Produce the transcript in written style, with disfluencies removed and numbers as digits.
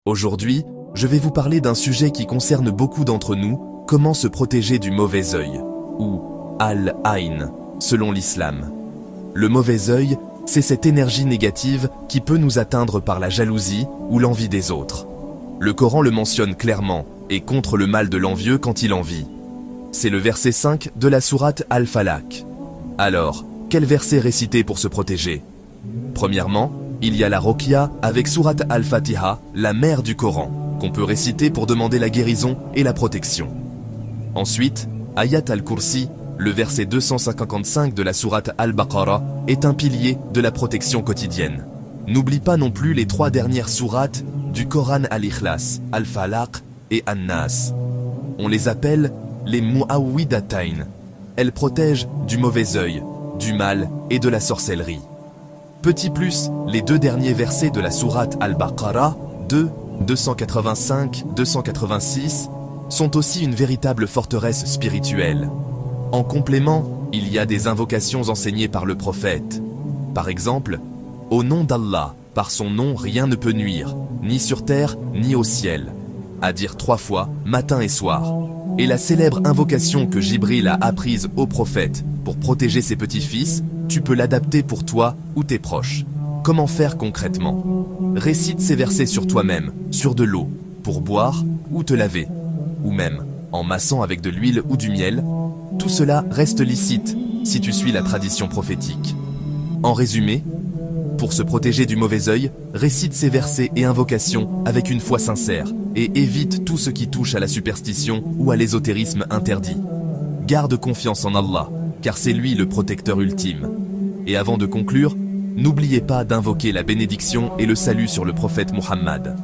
Aujourd'hui, je vais vous parler d'un sujet qui concerne beaucoup d'entre nous, comment se protéger du mauvais œil, ou Al-Ayn, selon l'islam. Le mauvais œil, c'est cette énergie négative qui peut nous atteindre par la jalousie ou l'envie des autres. Le Coran le mentionne clairement et contre le mal de l'envieux quand il envie. C'est le verset 5 de la sourate Al-Falaq. Alors, quel verset réciter pour se protéger? Premièrement, il y a la Ruqya avec sourate Al-Fatiha, la mère du Coran, qu'on peut réciter pour demander la guérison et la protection. Ensuite, Ayat al-Kursi, le verset 255 de la sourate Al-Baqarah, est un pilier de la protection quotidienne. N'oublie pas non plus les 3 dernières sourates du Coran Al-Ikhlas, Al-Falaq et An-Nas. On les appelle les Mu'awwidatayn. Elles protègent du mauvais œil, du mal et de la sorcellerie. Petit plus, les 2 derniers versets de la sourate Al-Baqarah, 2, 285, 286, sont aussi une véritable forteresse spirituelle. En complément, il y a des invocations enseignées par le prophète. Par exemple, « Au nom d'Allah, par son nom rien ne peut nuire, ni sur terre, ni au ciel », à dire 3 fois, matin et soir. Et la célèbre invocation que Jibril a apprise au prophète pour protéger ses petits-fils, tu peux l'adapter pour toi ou tes proches. Comment faire concrètement? Récite ces versets sur toi-même, sur de l'eau, pour boire ou te laver, ou même en massant avec de l'huile ou du miel. Tout cela reste licite si tu suis la tradition prophétique. En résumé, pour se protéger du mauvais œil, récite ces versets et invocations avec une foi sincère et évite tout ce qui touche à la superstition ou à l'ésotérisme interdit. Garde confiance en Allah, car c'est lui le protecteur ultime. Et avant de conclure, n'oubliez pas d'invoquer la bénédiction et le salut sur le prophète Muhammad.